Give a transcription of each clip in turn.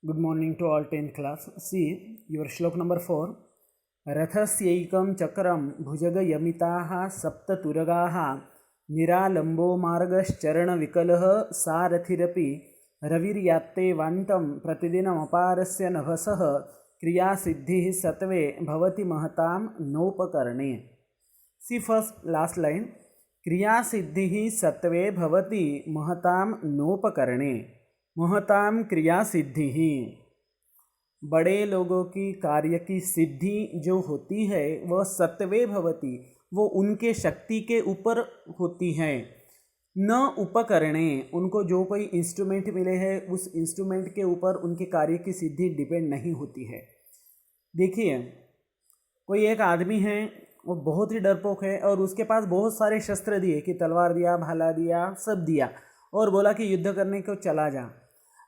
Good morning to all 10th class. See your shlok number 4. रथस्यैकं चक्रं भुजगयमिताः सप्ततुरगाः निरालम्बो मार्गश्चरणविकलः सारथिरपि रविर्यात्ते वान्तं प्रतिदिनमपारस्य नभसः क्रियासिद्धिः सत्वे भवति महतां नोपकरणे. See first last line. क्रियासिद्धिः सत्वे भवति महतां नोपकरणे. महताम क्रिया सिद्धि ही, बड़े लोगों की कार्य की सिद्धि जो होती है वह सत्वे भवति, वो उनके शक्ति के ऊपर होती है. न उपकरणे, उनको जो कोई इंस्ट्रूमेंट मिले हैं उस इंस्ट्रूमेंट के ऊपर उनके कार्य की सिद्धि डिपेंड नहीं होती है. देखिए, कोई एक आदमी है, वो बहुत ही डरपोक है और उसके पास बहुत सारे शस्त्र दिए कि तलवार दिया, भाला दिया, सब दिया और बोला कि युद्ध करने को चला जा.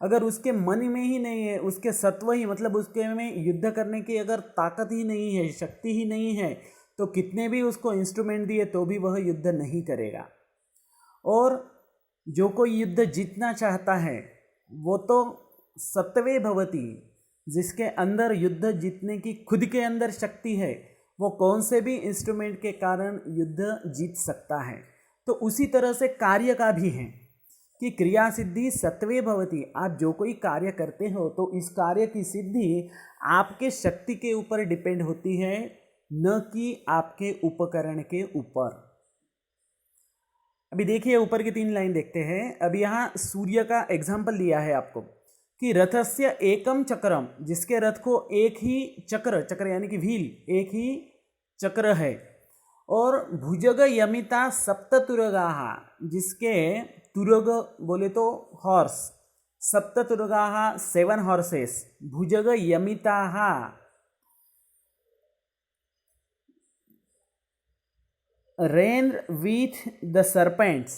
अगर उसके मन में ही नहीं है, उसके सत्व ही मतलब उसके में युद्ध करने की अगर ताकत ही नहीं है, शक्ति ही नहीं है, तो कितने भी उसको इंस्ट्रूमेंट दिए तो भी वह युद्ध नहीं करेगा. और जो कोई युद्ध जीतना चाहता है वो तो सत्वे भवति, जिसके अंदर युद्ध जीतने की खुद के अंदर शक्ति है, वो कौन से भी इंस्ट्रूमेंट के कारण युद्ध जीत सकता है. तो उसी तरह से कार्य का भी है कि क्रिया सिद्धि सत्वे भवति. आप जो कोई कार्य करते हो तो इस कार्य की सिद्धि आपके शक्ति के ऊपर डिपेंड होती है, न कि आपके उपकरण के ऊपर. अभी देखिए ऊपर की 3 लाइन देखते हैं. अब यहाँ सूर्य का एग्जाम्पल दिया है आपको कि रथस्य एकम चक्रम, जिसके रथ को एक ही चक्र यानी कि व्हील, एक ही चक्र है. और भुजग यमिता सप्ततुरगाः, जिसके तुरग बोले तो हॉर्स, सप्ततुरगाः 7 हॉर्सेस. भुजग यमिताः, रेन विथ द सर्पेंट्स,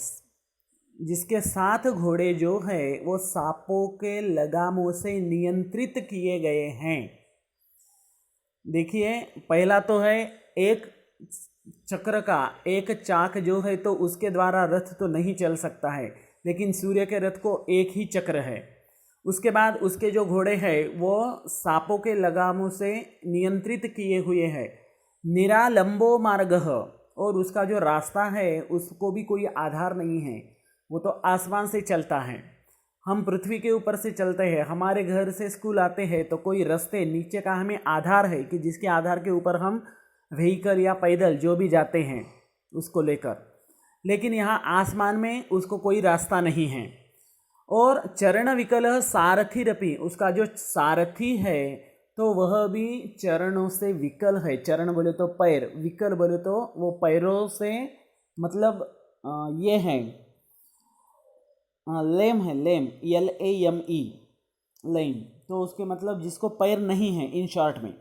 जिसके 7 घोड़े जो है वो सांपों के लगामों से नियंत्रित किए गए हैं. देखिए, पहला तो है एक चक्र का एक चाक जो है तो उसके द्वारा रथ तो नहीं चल सकता है, लेकिन सूर्य के रथ को एक ही चक्र है. उसके बाद उसके जो घोड़े हैं वो सांपों के लगामों से नियंत्रित किए हुए हैं. निरालंबो मार्गः, और उसका जो रास्ता है उसको भी कोई आधार नहीं है, वो तो आसमान से चलता है. हम पृथ्वी के ऊपर से चलते हैं, हमारे घर से स्कूल आते हैं तो कोई रास्ते नीचे का हमें आधार है कि जिसके आधार के ऊपर हम व्हीकल या पैदल जो भी जाते हैं उसको लेकर. लेकिन यहाँ आसमान में उसको कोई रास्ता नहीं है. और चरण विकल सारथिरपि, उसका जो सारथी है तो वह भी चरणों से विकल है. चरण बोले तो पैर, विकल बोले तो वो पैरों से मतलब ये है लेम है, लेम, LAME, लेम, तो उसके मतलब जिसको पैर नहीं है इन शॉर्ट में.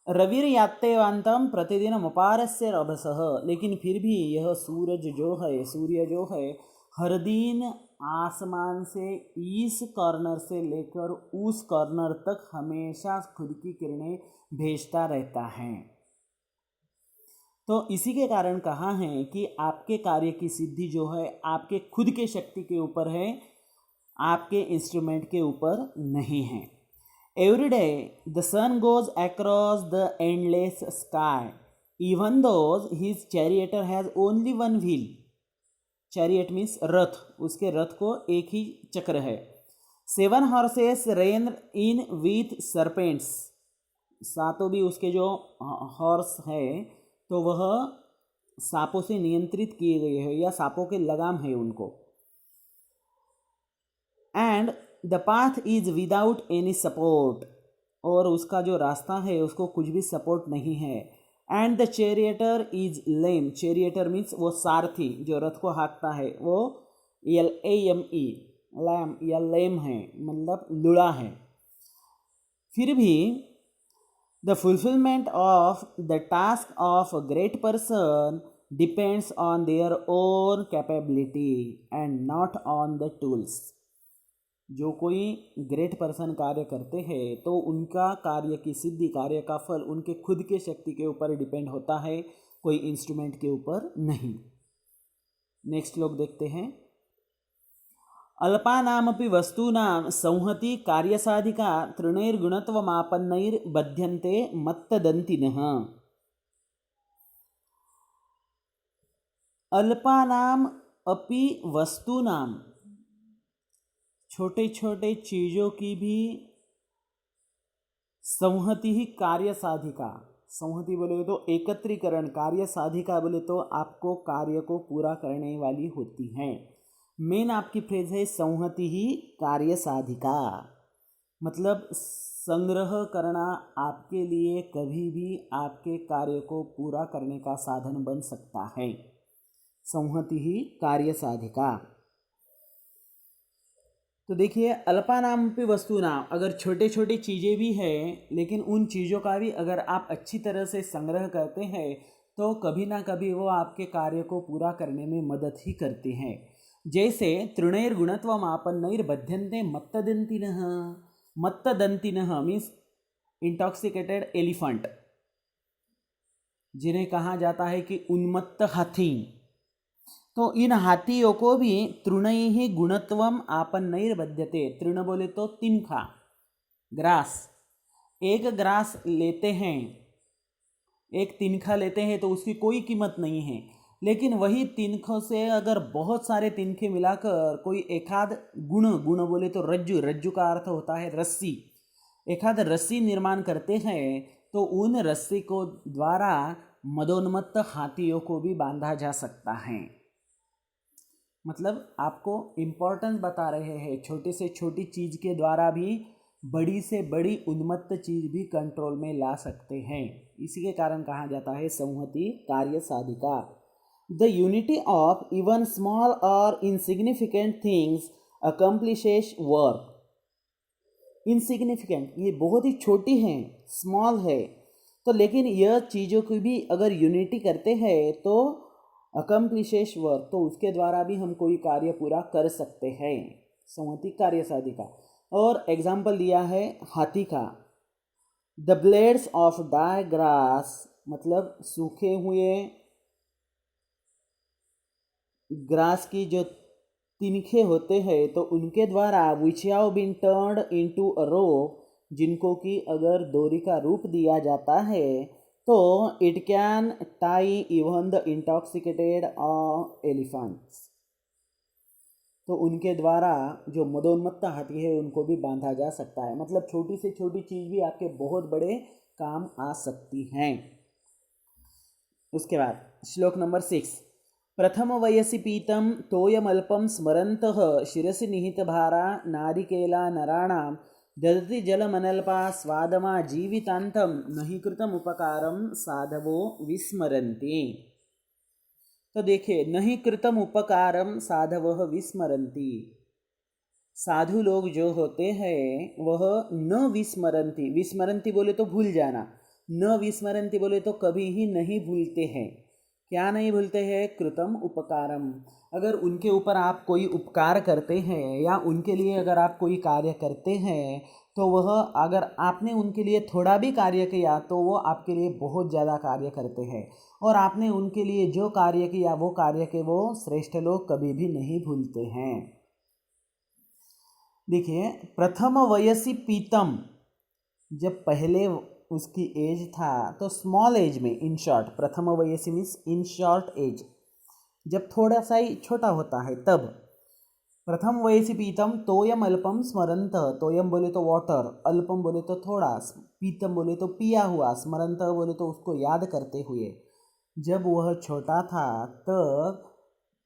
रविर्यात्तेवान्तं प्रतिदिन अपारस्य रभसः, लेकिन फिर भी यह सूर्य जो है हर दिन आसमान से इस कॉर्नर से लेकर उस कॉर्नर तक हमेशा खुद की किरणें भेजता रहता है. तो इसी के कारण कहा है कि आपके कार्य की सिद्धि जो है आपके खुद के शक्ति के ऊपर है, आपके इंस्ट्रूमेंट के ऊपर नहीं है. Every day the sun goes across the endless sky, even though his charioteer has only one wheel. Chariot means रथ, उसके रथ को एक ही चक्र है. 7 horses rein in with serpents, सातों भी उसके जो हॉर्स है तो वह सांपों से नियंत्रित किए गए हैं या सांपों के लगाम है उनको. And the path is without any support, और उसका जो रास्ता है उसको कुछ भी सपोर्ट नहीं है. And the charioteer is lame, charioteer means वो सारथी जो रथ को हाँकता है वो LAME, लैम या लेम है, मतलब लुड़ा है. फिर भी the fulfilment of the task of a great person depends on their own capability and not on the tools. जो कोई ग्रेट पर्सन कार्य करते हैं तो उनका कार्य की सिद्धि, कार्य का फल उनके खुद के शक्ति के ऊपर डिपेंड होता है, कोई इंस्ट्रूमेंट के ऊपर नहीं. नेक्स्ट लोग देखते हैं. अल्पानामपि वस्तूनां संहति कार्यसाधिका तृणैर्गुणत्वमापन्नैर्बध्यन्ते मत्तदन्तिनः। अल्पानाम अपि वस्तूनां, छोटे छोटे चीज़ों की भी संहति ही कार्य साधिका। संहति बोले तो एकत्रीकरण, कार्य साधिका बोले तो आपको कार्य को पूरा करने वाली होती है। मेन आपकी फ्रेज है संहति ही कार्य साधिका, मतलब संग्रह करना आपके लिए कभी भी आपके कार्य को पूरा करने का साधन बन सकता है। संहति ही कार्य साधिका। तो देखिए, अल्पानाम पे वस्तुनाम, अगर छोटे छोटे चीज़ें भी हैं लेकिन उन चीज़ों का भी अगर आप अच्छी तरह से संग्रह करते हैं तो कभी ना कभी वो आपके कार्य को पूरा करने में मदद ही करते हैं। जैसे तृणैर्गुणत्वमापन्नैर्बध्यन्ते मत्तदन्तिनः। मत्तदन्तिनः मीन्स इंटॉक्सिकेटेड एलिफेंट, जिन्हें कहा जाता है कि उन्मत्त हाथी। तो इन हाथियों को भी तृणैः गुणत्वम आपन्नैर्बध्यते। तृण बोले तो तिनखा, ग्रास। एक ग्रास लेते हैं, एक तिनखा लेते हैं तो उसकी कोई कीमत नहीं है, लेकिन वही तिनखों से अगर बहुत सारे तिनखे मिलाकर कोई एकाध गुण, गुण बोले तो रज्जु, रज्जु का अर्थ होता है रस्सी, एकाध रस्सी निर्माण करते हैं तो उन रस्सी को द्वारा मदोन्मत्त हाथियों को भी बांधा जा सकता है। मतलब आपको इम्पोर्टेंस बता रहे हैं, छोटी से छोटी चीज़ के द्वारा भी बड़ी से बड़ी उन्मत्त चीज़ भी कंट्रोल में ला सकते हैं। इसी के कारण कहा जाता है संहति कार्य साधिका। The unity of even small और insignificant things accomplishes work. Insignificant ये बहुत ही छोटी हैं, स्मॉल है, तो लेकिन यह चीज़ों की भी अगर यूनिटी करते हैं तो अकम्प्लिशेस वर्क, तो उसके द्वारा भी हम कोई कार्य पूरा कर सकते हैं। संहति कार्य साधिका। और एग्जाम्पल दिया है हाथी का। The blades of dry grass, मतलब सूखे हुए ग्रास की जो तिनखे होते हैं तो उनके द्वारा which have been turned into a rope, जिनको कि अगर डोरी का रूप दिया जाता है तो it can tie even the intoxicated elephants, तो उनके द्वारा जो मदोन्मत्त हाथी है उनको भी बांधा जा सकता है। मतलब छोटी से छोटी चीज़ भी आपके बहुत बड़े काम आ सकती हैं। उसके बाद श्लोक नंबर 6। प्रथम वयसि पीतं तोयमल्पं स्मरन्तः शिरसि निहितभारा नारिकेला नराणां ददति जलमनल्पा स्वादमा जीवितान्तं नहि कृतम् उपकारं साधवो विस्मरन्ति। तो देखिए, नहीं कृतम उपकारम साधवः विस्मरन्ति। साधु लोग जो होते हैं वह न विस्मरन्ति, विस्मरन्ति बोले तो भूल जाना, न विस्मरन्ति बोले तो कभी ही नहीं भूलते हैं। क्या नहीं भूलते हैं? कृतम उपकारम। अगर उनके ऊपर आप कोई उपकार करते हैं या उनके लिए अगर आप कोई कार्य करते हैं तो वह, अगर आपने उनके लिए थोड़ा भी कार्य किया तो वो आपके लिए बहुत ज़्यादा कार्य करते हैं, और आपने उनके लिए जो कार्य किया वो कार्य के वो श्रेष्ठ लोग कभी भी नहीं भूलते हैं। देखिए, प्रथम वयसि पीतम, जब पहले उसकी एज था तो स्मॉल एज में, इन शॉर्ट, प्रथम वयसि मीन्स इन शॉर्ट एज, जब थोड़ा सा ही छोटा होता है तब। प्रथम वयसि पीतम तोयम अल्पम स्मरंत, तोयम बोले तो वाटर, अल्पम बोले तो थोड़ा, पीतम बोले तो पिया हुआ, स्मरंत बोले तो उसको याद करते हुए। जब वह छोटा था तब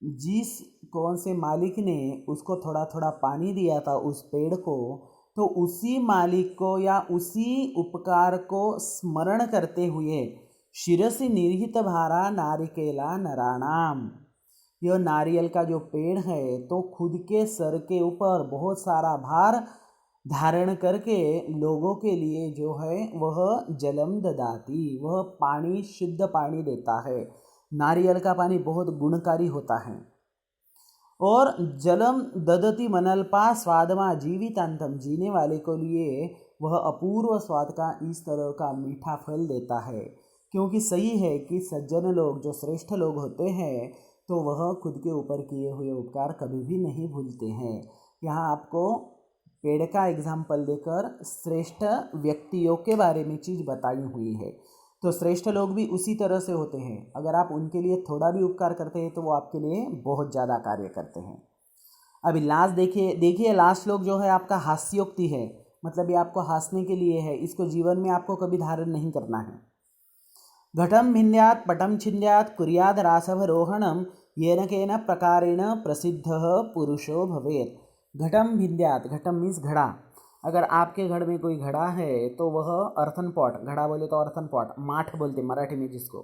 जिस कौन से मालिक ने उसको थोड़ा थोड़ा पानी दिया था उस पेड़ को, तो उसी मालिक को या उसी उपकार को स्मरण करते हुए शिरसि निहित भारा नारिकेला नराणाम, यह नारियल का जो पेड़ है तो खुद के सर के ऊपर बहुत सारा भार धारण करके लोगों के लिए जो है वह जलम ददाती, वह पानी, शुद्ध पानी देता है। नारियल का पानी बहुत गुणकारी होता है। और जलम ददति मनल्पा स्वादमा जीवितांतम, जीने वाले को लिए वह अपूर्व स्वाद का इस तरह का मीठा फल देता है। क्योंकि सही है कि सज्जन लोग, जो श्रेष्ठ लोग होते हैं, तो वह खुद के ऊपर किए हुए उपकार कभी भी नहीं भूलते हैं। यहाँ आपको पेड़ का एग्जाम्पल देकर श्रेष्ठ व्यक्तियों के बारे में चीज़ बताई हुई है। तो श्रेष्ठ लोग भी उसी तरह से होते हैं, अगर आप उनके लिए थोड़ा भी उपकार करते हैं तो वो आपके लिए बहुत ज़्यादा कार्य करते हैं। अभी लास्ट देखिए लास्ट श्लोक जो है आपका हास्योक्ति है, मतलब ये आपको हंसने के लिए है, इसको जीवन में आपको कभी धारण नहीं करना है। घटम भिन्यात् पटम छिन्द्यात् कुर्याद् रासवरोहणम येन केन प्रकारेण प्रसिद्धः पुरुषो भवेत्। घटम भिन्यात्, घटम मीन्स घड़ा, अगर आपके घर में कोई घड़ा है तो वह अर्थन पॉट, घड़ा बोले तो अर्थन पॉट, माठ बोलते मराठी में जिसको,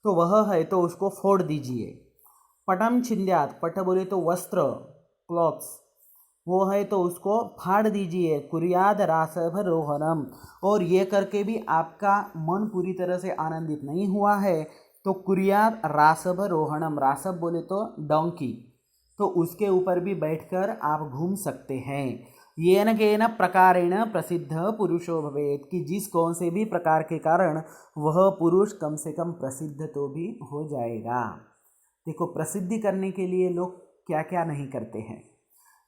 तो वह है तो उसको फोड़ दीजिए। पटम छिन्द्यात्, पट बोले तो वस्त्र, क्लॉथ्स, वो है तो उसको फाड़ दीजिए। कुर्याद रासभरोहणम, और ये करके भी आपका मन पूरी तरह से आनंदित नहीं हुआ है तो कुर्याद रासभरोहणम, रासभ बोले तो डोंकी, तो उसके ऊपर भी बैठकर आप घूम सकते हैं। येन केन प्रकारेण प्रसिद्ध पुरुषो भवेत्, कि जिस कौन से भी प्रकार के कारण वह पुरुष कम से कम प्रसिद्ध तो भी हो जाएगा। देखो प्रसिद्धि करने के लिए लोग क्या क्या नहीं करते हैं,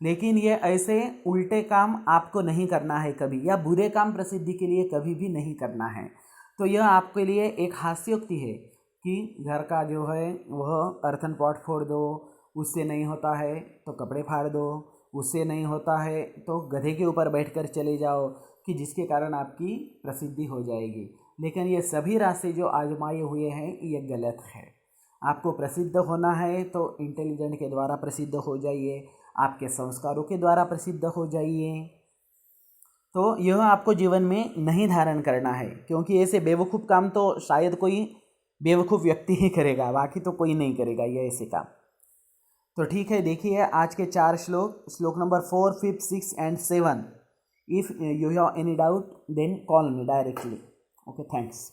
लेकिन ये ऐसे उल्टे काम आपको नहीं करना है कभी, या बुरे काम प्रसिद्धि के लिए कभी भी नहीं करना है। तो यह आपके लिए एक हास्योक्ति है कि घर का जो है वह अर्थन पॉट फोड़ दो, उससे नहीं होता है तो कपड़े फाड़ दो, उससे नहीं होता है तो गधे के ऊपर बैठकर चले जाओ, कि जिसके कारण आपकी प्रसिद्धि हो जाएगी। लेकिन ये सभी रास्ते जो आजमाए हुए हैं ये गलत है। आपको प्रसिद्ध होना है तो इंटेलिजेंट के द्वारा प्रसिद्ध हो जाइए, आपके संस्कारों के द्वारा प्रसिद्ध हो जाइए। तो यह आपको जीवन में नहीं धारण करना है, क्योंकि ऐसे बेवकूफ़ काम तो शायद कोई बेवकूफ़ व्यक्ति ही करेगा, बाकी तो कोई नहीं करेगा ये ऐसे काम। तो ठीक है, देखिए आज के 4 श्लोक, श्लोक number 4, 5, 6 and 7। If you have any doubt then call me directly. Okay, thanks.